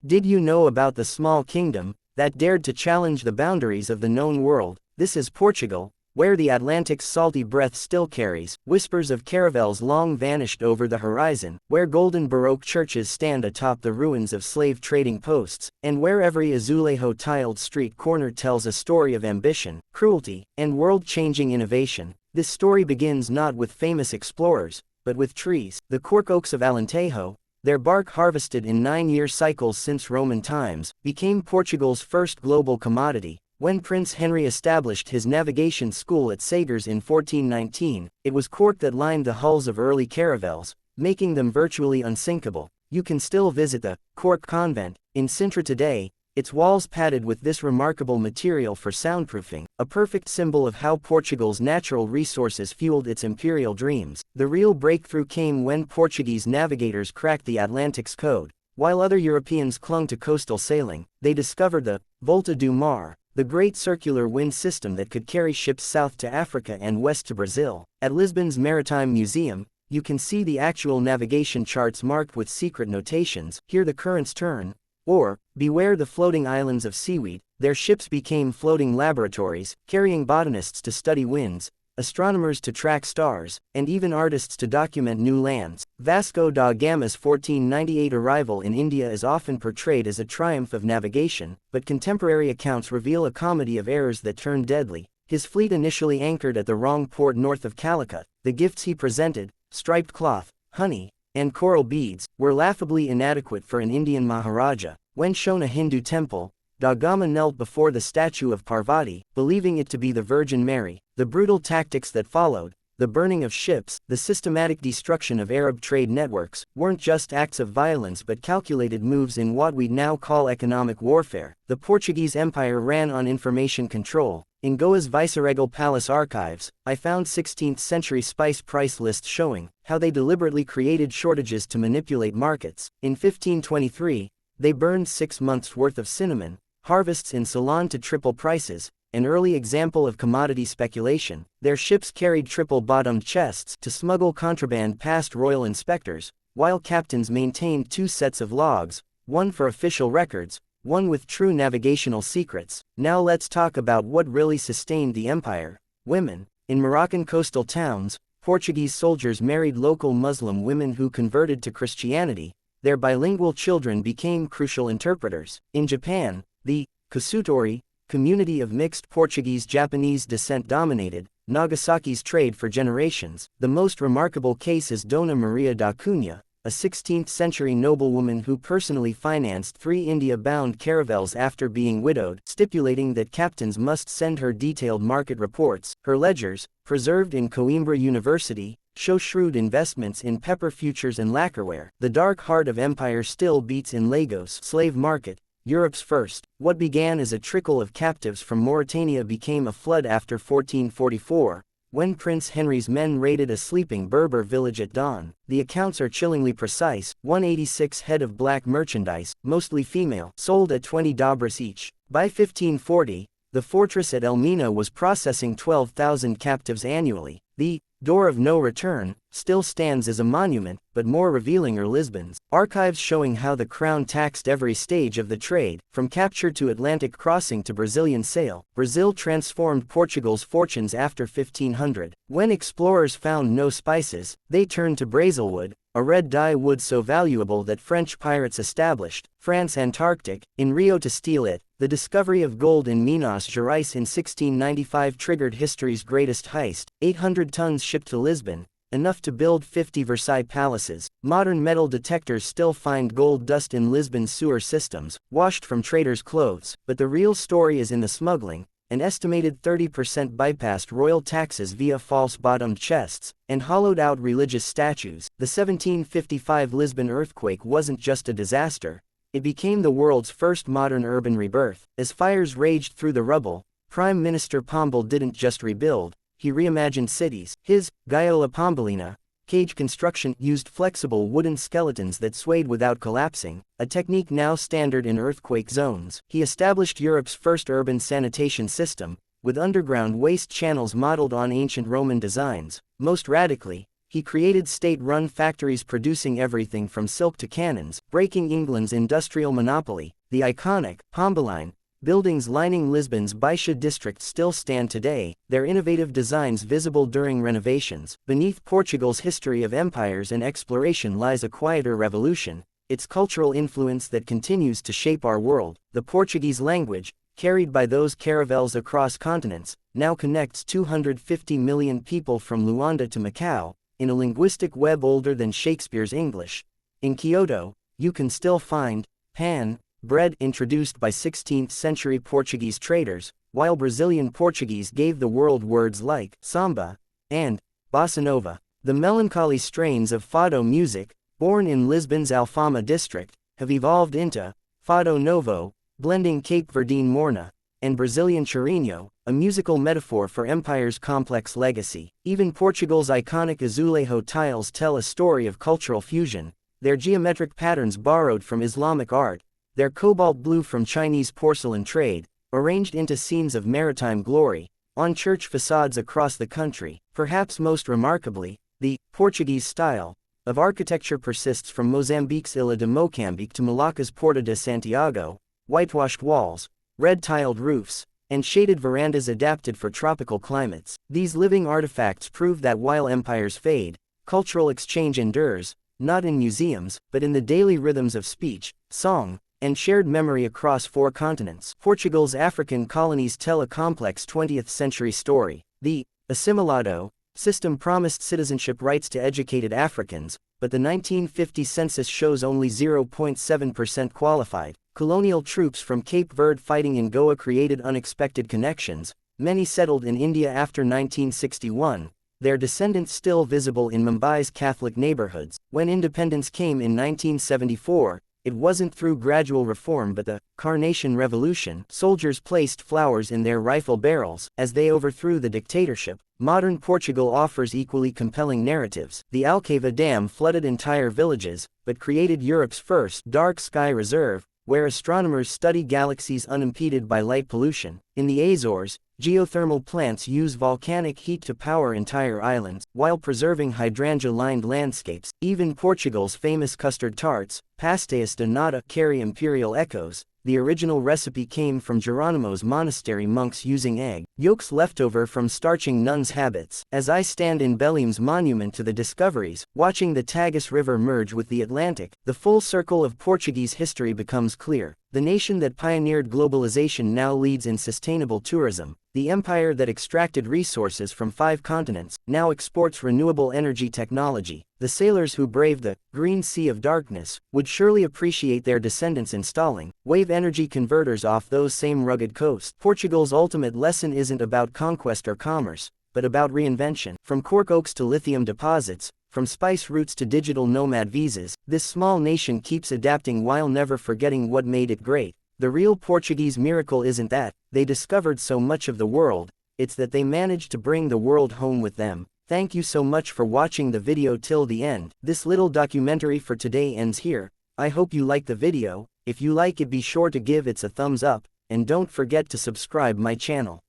Did you know about the small kingdom that dared to challenge the boundaries of the known world? This is Portugal, where the Atlantic's salty breath still carries whispers of caravels long vanished over the horizon, where golden Baroque churches stand atop the ruins of slave trading posts, and where every azulejo tiled street corner tells a story of ambition, cruelty, and world-changing innovation. This story begins not with famous explorers, but with trees, the cork oaks of Alentejo. Their bark, harvested in 9-year cycles since Roman times, became Portugal's first global commodity. When Prince Henry established his navigation school at Sagres in 1419, it was cork that lined the hulls of early caravels, making them virtually unsinkable. You can still visit the Cork Convent in Sintra today, its walls padded with this remarkable material for soundproofing, a perfect symbol of how Portugal's natural resources fueled its imperial dreams. The real breakthrough came when Portuguese navigators cracked the Atlantic's code. While other Europeans clung to coastal sailing, they discovered the Volta do Mar, the great circular wind system that could carry ships south to Africa and west to Brazil. At Lisbon's Maritime Museum, you can see the actual navigation charts marked with secret notations. Hear the currents turn, or beware the floating islands of seaweed. Their ships became floating laboratories, carrying botanists to study winds, astronomers to track stars, and even artists to document new lands. Vasco da Gama's 1498 arrival in India is often portrayed as a triumph of navigation, but contemporary accounts reveal a comedy of errors that turned deadly. His fleet initially anchored at the wrong port north of Calicut. The gifts he presented, striped cloth, honey, and coral beads, were laughably inadequate for an Indian Maharaja. When shown a Hindu temple, Da Gama knelt before the statue of Parvati, believing it to be the Virgin Mary. The brutal tactics that followed, the burning of ships, the systematic destruction of Arab trade networks, weren't just acts of violence but calculated moves in what we now call economic warfare. The Portuguese Empire ran on information control. In Goa's Viceregal Palace archives, I found 16th-century spice price lists showing how they deliberately created shortages to manipulate markets. In 1523, they burned 6 months' worth of cinnamon harvests in Ceylon to triple prices, an early example of commodity speculation. Their ships carried triple-bottomed chests to smuggle contraband past royal inspectors, while captains maintained 2 sets of logs, one for official records, one with true navigational secrets. Now let's talk about what really sustained the empire: women. In Moroccan coastal towns, Portuguese soldiers married local Muslim women who converted to Christianity. Their bilingual children became crucial interpreters. In Japan, the Kasutori community of mixed Portuguese-Japanese descent dominated Nagasaki's trade for generations. The most remarkable case is Dona Maria da Cunha, a 16th-century noblewoman who personally financed 3 India-bound caravels after being widowed, stipulating that captains must send her detailed market reports. Her ledgers, preserved in Coimbra University, show shrewd investments in pepper futures and lacquerware. The dark heart of empire still beats in Lagos slave market, Europe's first. What began as a trickle of captives from Mauritania became a flood after 1444, when Prince Henry's men raided a sleeping Berber village at dawn. The accounts are chillingly precise: 186 head of black merchandise, mostly female, sold at 20 dabras each. By 1540, the fortress at Elmina was processing 12,000 captives annually. The door of no return still stands as a monument, but more revealing are Lisbon's archives showing how the crown taxed every stage of the trade, from capture to Atlantic crossing to Brazilian sale. Brazil transformed Portugal's fortunes after 1500. When explorers found no spices, they turned to Brazelwood, a red dye wood so valuable that French pirates established France Antarctic in Rio to steal it. The discovery of gold in Minas Gerais in 1695 triggered history's greatest heist: 800 tons shipped to Lisbon, enough to build 50 Versailles palaces. Modern metal detectors still find gold dust in Lisbon's sewer systems, washed from traders' clothes. But the real story is in the smuggling. An estimated 30% bypassed royal taxes via false-bottomed chests and hollowed-out religious statues. The 1755 Lisbon earthquake wasn't just a disaster. It became the world's first modern urban rebirth. As fires raged through the rubble, Prime Minister Pombal didn't just rebuild, he reimagined cities. His Gaiola Pombalina cage construction used flexible wooden skeletons that swayed without collapsing, a technique now standard in earthquake zones. He established Europe's first urban sanitation system, with underground waste channels modeled on ancient Roman designs. Most radically, He created state-run factories producing everything from silk to cannons, breaking England's industrial monopoly. The iconic Pombaline buildings lining Lisbon's Baixa district still stand today, their innovative designs visible during renovations. Beneath Portugal's history of empires and exploration lies a quieter revolution, its cultural influence that continues to shape our world. The Portuguese language, carried by those caravels across continents, now connects 250 million people from Luanda to Macau, in a linguistic web older than Shakespeare's English. In Kyoto, you can still find pan bread introduced by 16th-century Portuguese traders, while Brazilian Portuguese gave the world words like samba and bossa nova. The melancholy strains of fado music, born in Lisbon's Alfama district, have evolved into fado novo, blending Cape Verdean morna and Brazilian chorinho, a musical metaphor for empire's complex legacy. Even Portugal's iconic azulejo tiles tell a story of cultural fusion, their geometric patterns borrowed from Islamic art, their cobalt blue from Chinese porcelain trade, arranged into scenes of maritime glory, on church facades across the country. Perhaps most remarkably, the Portuguese style of architecture persists from Mozambique's Ilha de Moçambique to Malacca's Porta de Santiago, whitewashed walls, red-tiled roofs, and shaded verandas adapted for tropical climates. These living artifacts prove that while empires fade, cultural exchange endures, not in museums, but in the daily rhythms of speech, song, and shared memory across 4 continents. Portugal's African colonies tell a complex 20th-century story. The assimilado system promised citizenship rights to educated Africans, but the 1950 census shows only 0.7% qualified. Colonial troops from Cape Verde fighting in Goa created unexpected connections. Many settled in India after 1961, their descendants still visible in Mumbai's Catholic neighborhoods. When independence came in 1974, it wasn't through gradual reform but the Carnation Revolution. Soldiers placed flowers in their rifle barrels as they overthrew the dictatorship. Modern Portugal offers equally compelling narratives. The Alcava Dam flooded entire villages, but created Europe's first dark sky reserve, where astronomers study galaxies unimpeded by light pollution. In the Azores, geothermal plants use volcanic heat to power entire islands, while preserving hydrangea-lined landscapes. Even Portugal's famous custard tarts, pastéis de nata, carry imperial echoes. The original recipe came from Geronimo's monastery monks using egg yolks leftover from starching nuns' habits. As I stand in Bellem's monument to the discoveries, watching the Tagus River merge with the Atlantic, the full circle of Portuguese history becomes clear. The nation that pioneered globalization now leads in sustainable tourism. The empire that extracted resources from 5 continents now exports renewable energy technology. The sailors who braved the Green Sea of Darkness would surely appreciate their descendants installing wave energy converters off those same rugged coasts. Portugal's ultimate lesson isn't about conquest or commerce, but about reinvention. From cork oaks to lithium deposits, from spice routes to digital nomad visas, this small nation keeps adapting while never forgetting what made it great. The real Portuguese miracle isn't that they discovered so much of the world, it's that they managed to bring the world home with them. Thank you so much for watching the video till the end. This little documentary for today ends here. I hope you like the video. If you like it, be sure to give it a thumbs up, and don't forget to subscribe my channel.